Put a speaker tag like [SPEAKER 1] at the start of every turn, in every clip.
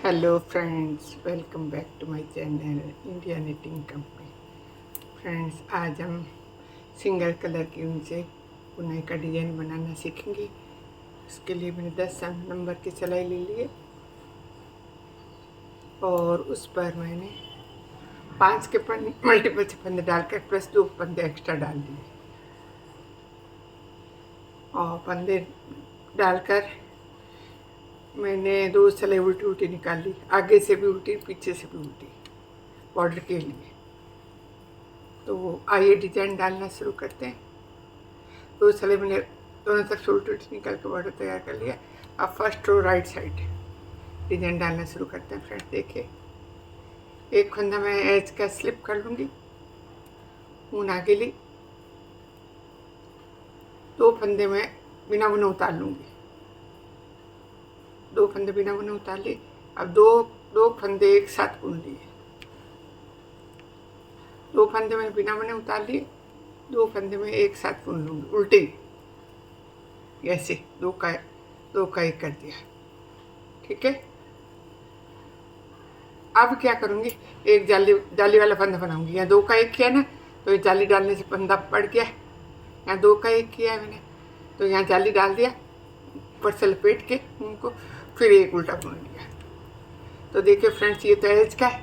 [SPEAKER 1] Hello friends, welcome back to my channel India knitting company. Friends, आज हम single colour की ऊन से बुनाई का डिज़ाइन बनाना सीखेंगे। उसके लिए मैंने 10 नंबर की सिलाई ले ली है और उस पर मैंने 5 के मल्टीपल से फंदे डालकर प्लस 2 फंदे एक्स्ट्रा डाल दिए और फंदे डालकर मैंने 2 सिलाई उल्टी उल्टी निकाल ली, आगे से भी उल्टी पीछे से भी उल्टी बॉर्डर के लिए। तो आइए डिजाइन डालना शुरू करते हैं। 2 सिलाई मैंने दोनों तरफ से उल्टी उल्टी निकाल के बॉर्डर तैयार कर लिया। अब first row right side design डालना शुरू करते हैं। फ्रेंड्स देखिए, एक फंदा मैं एज का स्लिप कर लूँगी, ऊन आगे ली, 2 फंदे में बिना बुने उतार लूँगी, 2 फंदे बिना बुने उतार लिए। अब दो फंदे एक साथ बुन लिए, 2 फंदे में बिना बुने उतार लिए, 2 फंदे में एक साथ बुन लूँगी उल्टी, ऐसे दो का एक कर दिया। ठीक है, अब क्या करूँगी, एक जाली वाला फंदा बनाऊँगी। यहाँ 2 का 1 किया ना, तो ये जाली डालने से फंदा पड़ गया। यहाँ 2 का 1 किया है मैंने, तो यहाँ जाली डाल दिया, ऊपर से लपेट के उनको फिर एक उल्टा बुन लिया। तो देखिए फ्रेंड्स, ये तो एज का है।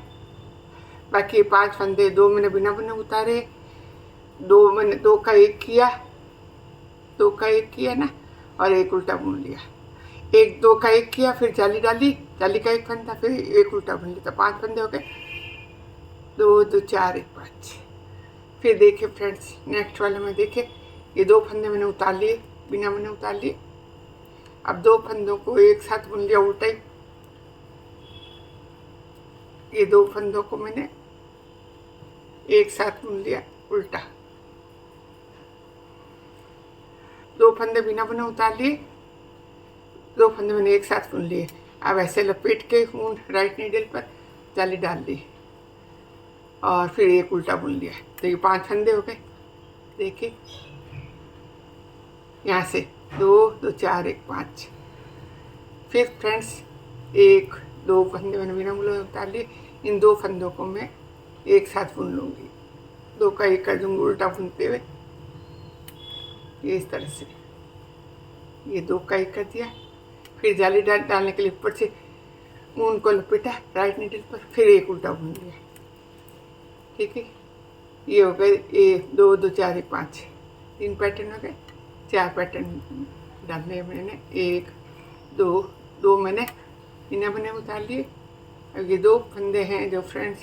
[SPEAKER 1] बाकी 5 फंदे 2 मैंने बिना बुने उतारे, 2 मैंने 2 का 1 किया, 2 का 1 किया ना, और एक उल्टा बुन लिया। 2 का 1 किया, फिर जाली डाली, जाली का 1 फंदा, फिर एक उल्टा बुन लिया। तो 5 फंदे हो गए, 2 2 4 1 5। फिर देखिए फ्रेंड्स, नेक्स्ट वाले में देखिए, ये 2 फंदे मैंने उतार लिए, बिना मैंने उतार लिए। अब 2 फंदों को एक साथ बुन लिया उल्टा ही। ये 2 फंदों को मैंने एक साथ बुन लिया उल्टा, 2 फंदे बिना बुने उतार लिए, 2 फंदे मैंने एक साथ बुन लिए। अब ऐसे लपेट के ऊन राइट नीडल पर जाली डाल दी और फिर एक उल्टा बुन लिया। तो ये 5 फंदे हो गए। देखिए, यहाँ से 2 2 4 1 5। फिर फ्रेंड्स, 1 2 फंदे मैंने बिना बुने उतार लिए, इन 2 फंदों को मैं एक साथ बुन लूँगी, 2 का 1 कर दूँगी उल्टा बुनते हुए, ये इस तरह से। ये 2 का 1 कर दिया, फिर जाली डालने के लिए ऊपर से ऊन को लपेटा राइट नीडल पर, फिर एक उल्टा बुन लिया। ठीक है, ये हो गए, ये 2 2 4 1 5, 3 पैटर्न हो गए। 4 पैटर्न डालने मैंने, 1 2 2 मैंने बिना बुने उतार लिए। अब ये 2 फंदे हैं जो फ्रेंड्स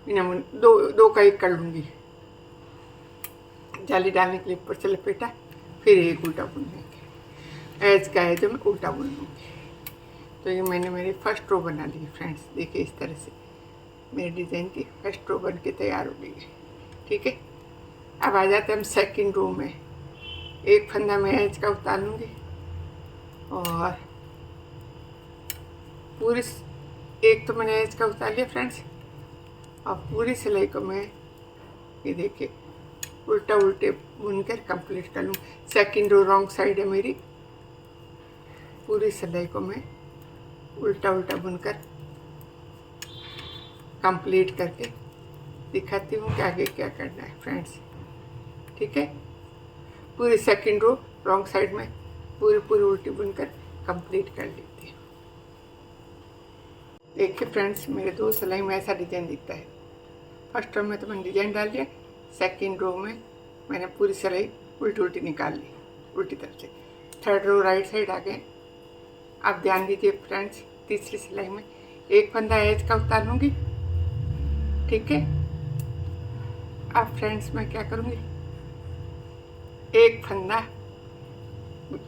[SPEAKER 1] बिना बुने, 2 का 1 कर लूँगी, जाली डालने के लिए ऊपर से लपेटा, फिर एक उल्टा बुन लेंगे। एज का है जो मैं उल्टा बुन लूँगी। तो ये मैंने मेरी फर्स्ट रो बना ली फ्रेंड्स। देखिए, इस तरह से मेरे डिज़ाइन की फर्स्ट रो बन के तैयार हो गई है। ठीक है, अब आ जाते हैं हम सेकंड रो में। एक फंदा मैं एज का उतार लूँगी और पूरी, एक तो मैंने एज का उतार लिया फ्रेंड्स, और पूरी सिलाई को मैं, ये देखिए, उल्टा उल्टे बुनकर कंप्लीट कर लूँ। सेकंड रो रॉन्ग साइड है मेरी, पूरी सिलाई को मैं उल्टा उल्टा बुनकर कंप्लीट करके दिखाती हूँ कि आगे क्या करना है फ्रेंड्स। ठीक है, पूरी सेकंड रो रॉन्ग साइड में पूरी उल्टी बुनकर कंप्लीट कर लेती हूँ। देखिए फ्रेंड्स, मेरे 2 सिलाई में ऐसा डिज़ाइन दिखता है। फर्स्ट रो में तो मैंने डिज़ाइन डाल दिया, सेकंड रो में मैंने पूरी सिलाई उल्टी उल्टी निकाल ली उल्टी तरफ से। थर्ड रो राइट साइड आ गए। अब ध्यान दीजिए फ्रेंड्स, तीसरी सिलाई में एक फंदा एज का उतार लूँगी। ठीक है, अब फ्रेंड्स मैं क्या करूँगी, एक फंदा,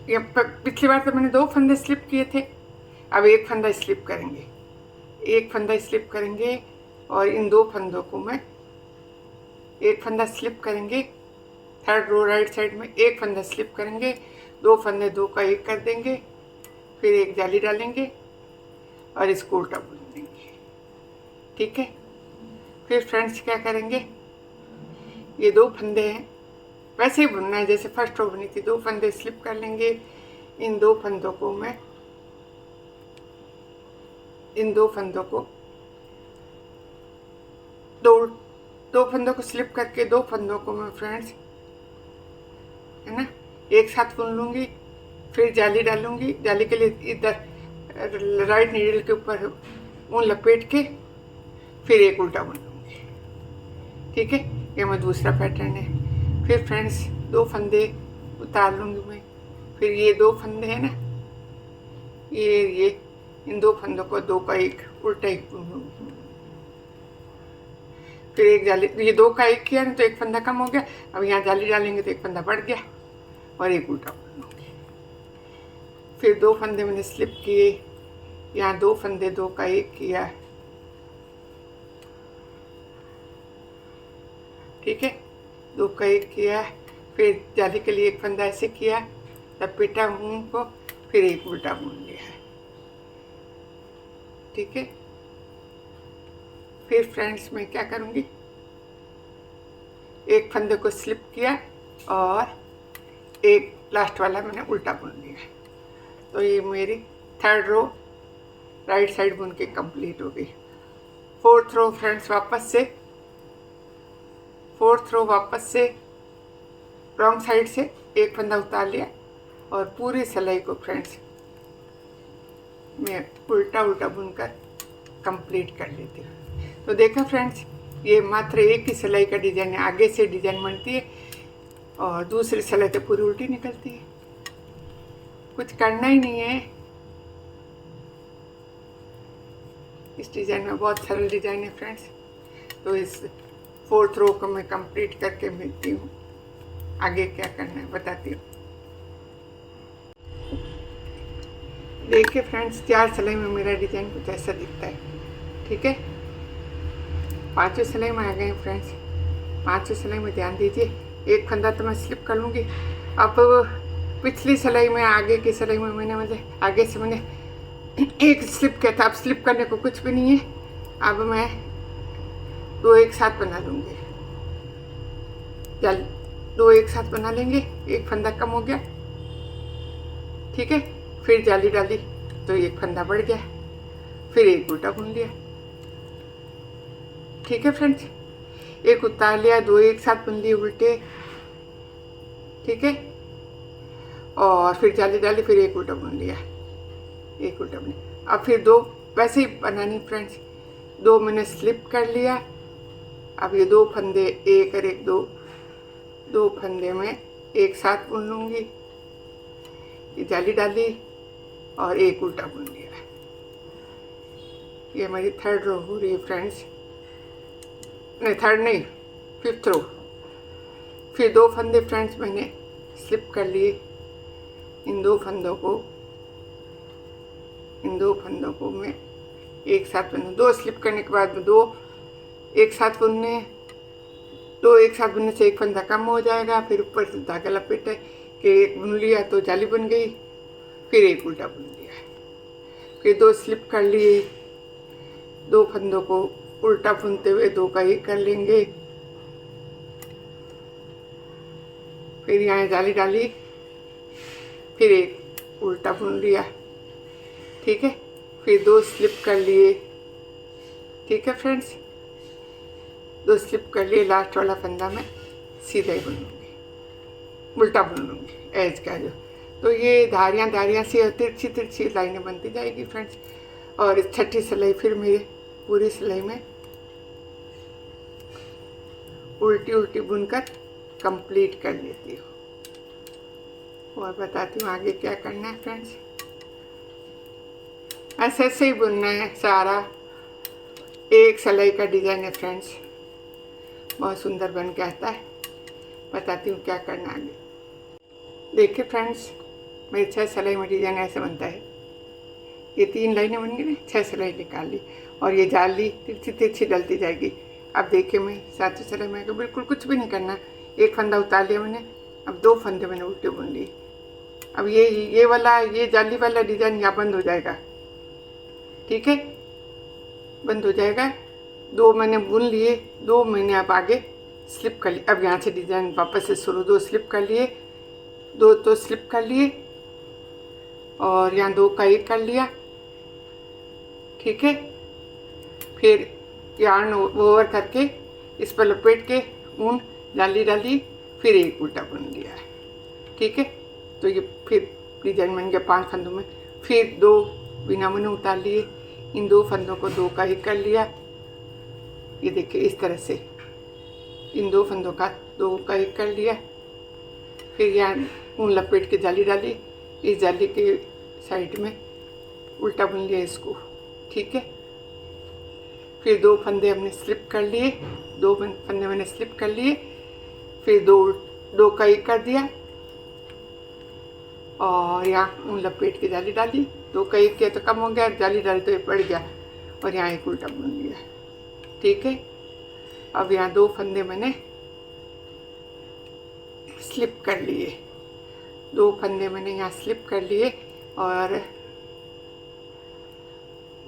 [SPEAKER 1] पिछली बार तो मैंने 2 फंदे स्लिप किए थे, अब एक फंदा स्लिप करेंगे, एक फंदा स्लिप करेंगे और इन 2 फंदों को मैं एक फंदा स्लिप करेंगे। थर्ड रो राइट साइड में एक फंदा स्लिप करेंगे, 2 फंदे 2 का 1 कर देंगे, फिर एक जाली डालेंगे और इसको उल्टा बुन देंगे। ठीक है, फिर फ्रेंड्स क्या करेंगे, ये 2 फंदे हैं, वैसे ही बुनना है जैसे फर्स्ट रो बनी थी। 2 फंदे स्लिप कर लेंगे, इन 2 फंदों को मैं इन दो फंदों को दो फंदों को स्लिप करके दो फंदों को मैं फ्रेंड्स है ना एक साथ बुन लूँगी। फिर जाली डालूँगी। जाली के लिए इधर राइट नीडल के ऊपर ऊन लपेट के फिर एक उल्टा बुन लूँगी। ठीक है, ये मैं दूसरा पैटर्न है। फिर फ्रेंड्स दो फंदे उतार लूँगी मैं। फिर ये दो फंदे हैं ना, ये इन दो फंदों को दो का एक उल्टा एक बुन लूँगी। फिर एक जाली, ये दो का एक किया ना तो एक फंदा कम हो गया। अब यहाँ जाली डालेंगे तो एक फंदा बढ़ गया और एक उल्टा बुन लूँगी। फिर दो फंदे मैंने स्लिप किए, यहाँ दो फंदे दो का एक किया। ठीक है, दो का एक किया। फिर जाली के लिए एक फंदा ऐसे किया, लपेटा ऊन को, फिर एक उल्टा बुन लिया। ठीक है, फिर फ्रेंड्स मैं क्या करूँगी, एक फंदे को स्लिप किया और एक लास्ट वाला मैंने उल्टा बुन लिया। तो ये मेरी थर्ड रो राइट साइड बुन के कंप्लीट हो गई। फोर्थ रो फ्रेंड्स वापस से रॉन्ग साइड से एक फंदा उतार लिया और पूरी सिलाई को फ्रेंड्स मैं उल्टा बुनकर कंप्लीट कर लेती हूँ। तो देखा फ्रेंड्स, ये मात्र एक ही सिलाई का डिज़ाइन है। आगे से डिज़ाइन बनती है और दूसरी सिलाई तो पूरी उल्टी निकलती है। कुछ करना ही नहीं है। इस डिज़ाइन में बहुत सरल डिज़ाइन है फ्रेंड्स। तो इस फोर्थ रो को मैं कंप्लीट करके मिलती हूँ। आगे क्या करना है बताती हूँ। देखिए फ्रेंड्स, 4 सिलाई में मेरा डिज़ाइन कुछ ऐसा दिखता है। ठीक है, 5वीं सिलाई में आ गए हैं फ्रेंड्स। 5वीं सिलाई में ध्यान दीजिए, एक फंदा तो मैं स्लिप कर लूँगी। अब पिछली सिलाई में आगे की सिलाई में मैंने आगे से मैंने एक स्लिप किया था। अब स्लिप करने को कुछ भी नहीं है। अब मैं दो एक साथ बना लूँगी। दो एक साथ बना लेंगे, एक फंदा कम हो गया। ठीक है, फिर जाली डाली तो एक फंदा बढ़ गया, फिर एक उल्टा बुन लिया। ठीक है फ्रेंड्स, एक उतार लिया, दो एक साथ बुन लिए उल्टे। ठीक है, और फिर जाली डाली, फिर एक उल्टा बुन लिया, एक उल्टा बुन। अब फिर दो वैसे ही बनानी फ्रेंड्स। दो मैंने स्लिप कर लिया। अब ये दो फंदे एक और एक दो फंदे में एक साथ बुन लूँगी। ये जाली डाली और एक उल्टा बुन लिया। ये मेरी थर्ड रो हो रही है फ्रेंड्स। नहीं, थर्ड नहीं, फिफ्थ रो। फिर दो फंदे फ्रेंड्स मैंने स्लिप कर लिए। इन दो फंदों को मैं एक साथ बुनूँ। दो स्लिप करने के बाद में दो एक साथ बुनने से एक फंदा कम हो जाएगा। फिर ऊपर से धागा लपेटे के एक बुन लिया तो जाली बन गई। फिर एक उल्टा बुन लिया। फिर दो स्लिप कर लिए। दो फंदों को उल्टा बुनते हुए दो का एक कर लेंगे। फिर यहाँ जाली डाली, फिर एक उल्टा बुन लिया। ठीक है, फिर दो स्लिप कर लिए। ठीक है फ्रेंड्स, दो स्लिप कर लिए। लास्ट वाला फंदा मैं सीधा ही बुन लूँगी, उल्टा बुन लूँगी एज का जो। तो ये धारियाँ सी तिरछी लाइनें बनती जाएगी फ्रेंड्स। और इस छठी सिलाई फिर मेरी पूरी सिलाई में उल्टी बुनकर कंप्लीट कर लेती हूँ। और बताती हूँ आगे क्या करना है फ्रेंड्स। ऐसे ही बुनना है सारा। एक सिलाई का डिज़ाइन है फ्रेंड्स, बहुत सुंदर बन के आता है। बताती हूँ क्या करना है आगे। देखिए फ्रेंड्स, मेरी 6 सिलाई में डिज़ाइन ऐसे बनता है। ये 3 लाइनें बन गई ना, 6 सिलाई निकाल ली और ये जाली तिरछी डलती जाएगी। अब देखिए मैं 7वीं सिलाई में बिल्कुल कुछ भी नहीं करना। एक फंदा उतार लिया मैंने, अब दो फंदे मैंने उल्टे बुन लिए। अब ये जाली वाला डिज़ाइन यहाँ बंद हो जाएगा। ठीक है, बंद हो जाएगा। दो मैंने बुन लिए, दो मैंने अब आगे स्लिप कर लिए। अब यहाँ से डिज़ाइन वापस से शुरू। दो स्लिप कर लिए, दो स्लिप कर लिए और यहाँ दो का एक कर लिया। ठीक है। फिर यार्न ओवर करके इस पर लपेट के ऊन जाली डाली, फिर एक उल्टा बुन लिया, ठीक है। तो ये फिर डिजाइन बन गया 5 फंदों में। फिर 2 बिना बुने उतार लिए, इन 2 फंदों को 2 का 1 कर लिया, ये देखिए इस तरह से इन 2 फंदों का 2 का 1 कर लिया। फिर यहाँ ऊन लपेट के जाली डाली, इस जाली के साइड में उल्टा बुन लिया इसको, ठीक है। फिर 2 फंदे हमने स्लिप कर लिए, 2 फंदे मैंने स्लिप कर लिए, फिर 2 का 1 कर दिया और यहाँ ऊन लपेट के जाली डाली। 2 का 1 किया तो कम हो गया, जाली डाली तो ये बढ़ गया और यहाँ एक उल्टा बुन लिया, ठीक है। अब यहाँ 2 फंदे मैंने स्लिप कर लिए, 2 फंदे मैंने यहाँ स्लिप कर लिए और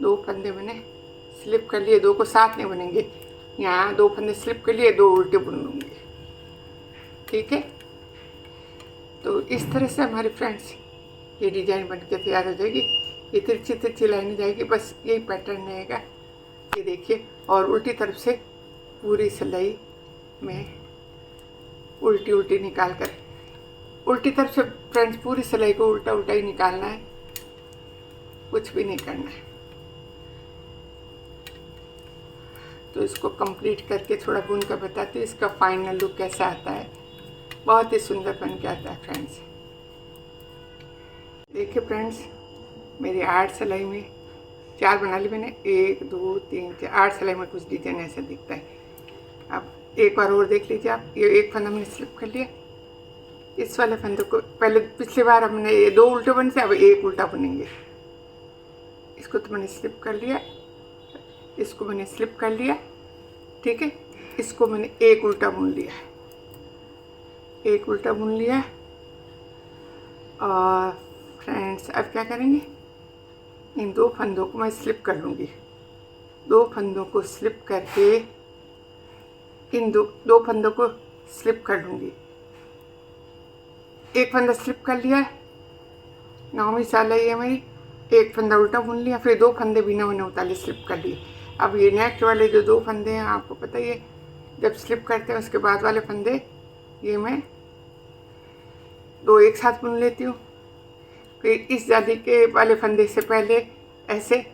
[SPEAKER 1] 2 फंदे मैंने स्लिप कर लिए, 2 को साथ नहीं बुनेंगे, यहाँ 2 फंदे स्लिप कर लिए, 2 उल्टे बुन लूँगी, ठीक है। तो इस तरह से हमारे फ्रेंड्स ये डिजाइन बन के तैयार हो जाएगी। ये तिरछी तिरछी लाइन जाएगी, बस यही पैटर्न रहेगा, ये देखिए। और उल्टी तरफ से पूरी सिलाई में उल्टी उल्टी निकाल कर, उल्टी तरफ से फ्रेंड्स पूरी सिलाई को उल्टा उल्टा ही निकालना है, कुछ भी नहीं करना है। तो इसको कंप्लीट करके थोड़ा बुन कर बताती हूँ इसका फाइनल लुक कैसा आता है। बहुत ही सुंदर बन के आता है फ्रेंड्स। देखिए फ्रेंड्स, मेरी 8 सिलाई में 4 बना ली मैंने, 1 2 3 4 8 सिलाई में कुछ डिजाइन ऐसा दिखता है। अब एक बार और देख लीजिए आप, ये एक फंदा मैंने स्लिप कर लिया, इस वाले फंदे को पहले पिछली बार हमने ये 2 उल्टे बुने थे, अब 1 उल्टा बुनेंगे। इसको तो मैंने स्लिप कर लिया, इसको मैंने स्लिप कर लिया, ठीक है। इसको मैंने 1 उल्टा बुन लिया, 1 उल्टा बुन लिया। और फ्रेंड्स अब क्या करेंगे, इन 2 फंदों को मैं स्लिप कर लूँगी, 2 फंदों को स्लिप करके इन 2 फंदों को स्लिप कर लूँगी। 1 फंदा स्लिप कर लिया, 9वीं सिलाई है मेरी, 1 फंदा उल्टा बुन लिया, फिर 2 फंदे बिना बुने उतारे स्लिप कर लिए। अब ये नेक्स्ट वाले जो 2 फंदे हैं आपको पता ही है, जब स्लिप करते हैं उसके बाद वाले फंदे ये मैं 2 एक साथ बुन लेती हूँ। फिर इस जाली के वाले फंदे से पहले ऐसे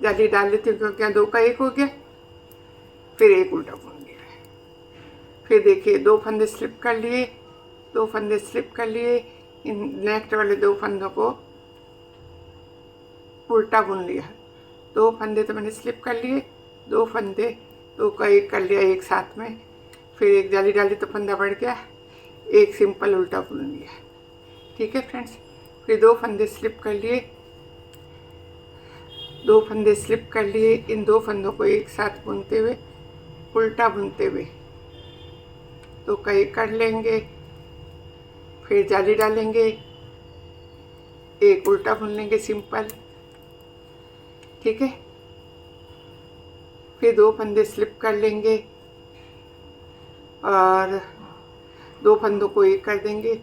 [SPEAKER 1] जाली डाल लेती हूँ, क्योंकि यहाँ 2 का 1 हो गया, फिर 1 उल्टा बुन लिया। फिर देखिए 2 फंदे स्लिप कर लिए, 2 फंदे स्लिप कर लिए, इन नेक्स्ट वाले 2 फंदों को उल्टा बुन लिया। 2 फंदे तो मैंने स्लिप कर लिए, 2 फंदे 2 का 1 कर लिया एक साथ में, फिर एक जाली डाली तो फंदा बढ़ गया, 1 सिंपल उल्टा बुन लिया, ठीक है फ्रेंड्स। फिर 2 फंदे स्लिप कर लिए, 2 फंदे स्लिप कर लिए, इन 2 फंदों को एक साथ बुनते हुए उल्टा बुनते हुए 2 का 1 कर लेंगे, फिर जाली डालेंगे, 1 उल्टा बुन लेंगे सिंपल, ठीक है। फिर 2 फंदे स्लिप कर लेंगे और 2 फंदों को 1 कर देंगे,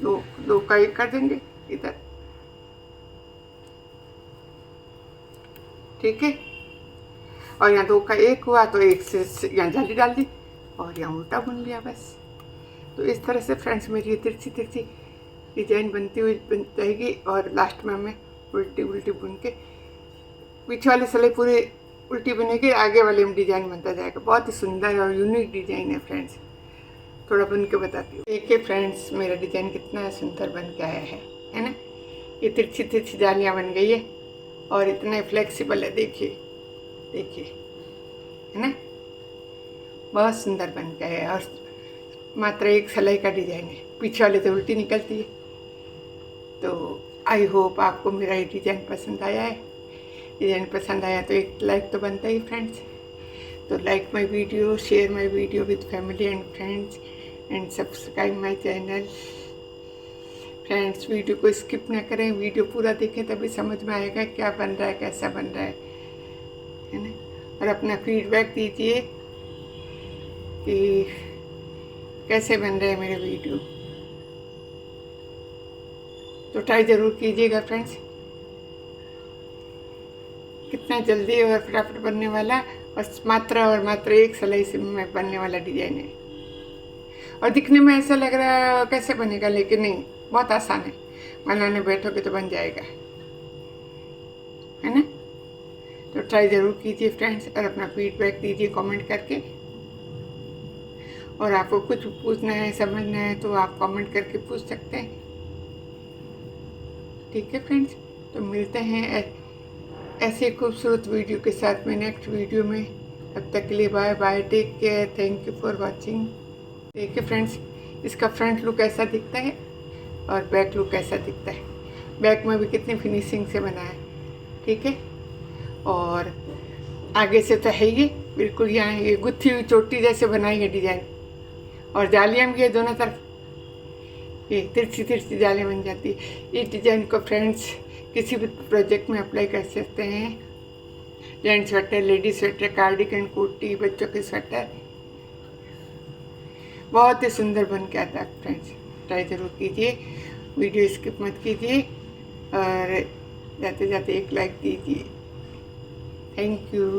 [SPEAKER 1] 2 का 1 कर देंगे इधर, ठीक है। और यहाँ 2 का 1 हुआ तो 1 से यहाँ जाली डाल दी और यहाँ उल्टा बुन लिया, बस। तो इस तरह से फ्रेंड्स मेरी तिरछी तिरछी डिजाइन बनती हुई बन जाएगी और लास्ट में हमें उल्टी उल्टी बुन के पीछे वाली सिलाई पूरी उल्टी बनेगी, आगे वाले में डिजाइन बनता जाएगा। बहुत ही सुंदर और यूनिक डिजाइन है फ्रेंड्स। थोड़ा बुन के बताती हूँ। देखिए फ्रेंड्स, मेरा डिजाइन कितना सुंदर बन के आया है ना। ये तिरछी तिरछी जालियाँ बन गई है और इतना फ्लेक्सिबल है, देखिए देखिए, है ना, बहुत सुंदर बन के है। और मात्र 1 सिलाई का डिजाइन है, पीछे वाले तो उल्टी निकलती है। तो आई होप आपको मेरा ये डिज़ाइन पसंद आया है। डिज़ाइन पसंद आया तो एक लाइक तो बनता ही फ्रेंड्स। तो like my video, share my video with family and friends and subscribe my channel. Friends video को स्किप ना करें, वीडियो पूरा देखें तभी समझ में आएगा क्या बन रहा है, कैसा बन रहा है ना। और अपना फीडबैक दीजिए कि कैसे बन रहे हैं मेरे वीडियो। तो ट्राई ज़रूर कीजिएगा फ्रेंड्स। कितना जल्दी और फटाफट बनने वाला और मात्र एक सिलाई से में बनने वाला डिजाइन है। और दिखने में ऐसा लग रहा है कैसे बनेगा, लेकिन नहीं, बहुत आसान है। बनाने बैठोगे तो बन जाएगा, है ना। तो ट्राई ज़रूर कीजिए फ्रेंड्स, और अपना फीडबैक दीजिए कमेंट करके। और आपको कुछ पूछना है, समझना है तो आप कमेंट करके पूछ सकते हैं। ठीक है फ्रेंड्स, तो मिलते हैं ऐसे खूबसूरत वीडियो के साथ में नेक्स्ट वीडियो में। तब तक के लिए bye bye, take care, thank you for watching. देखिए फ्रेंड्स, इसका फ्रंट लुक ऐसा दिखता है और बैक लुक ऐसा दिखता है। बैक में भी कितनी फिनिशिंग से बना है, ठीक है। और आगे से तो है ये बिल्कुल यहाँ ये गुत्थी हुई चोटी जैसे बनाई है डिजाइन, और जालियाँ भी है दोनों तरफ, ये तिरछी तिरछी जालियाँ बन जाती है। इस डिजाइन को फ्रेंड्स किसी भी प्रोजेक्ट में अप्लाई कर सकते हैं। Gents sweater, ladies sweater, cardigan, कोटी, बच्चों के स्वेटर, बहुत ही सुंदर बन के आता है फ्रेंड्स। ट्राई ज़रूर कीजिए, वीडियो स्किप मत कीजिए, और जाते जाते एक लाइक दीजिए। Thank you.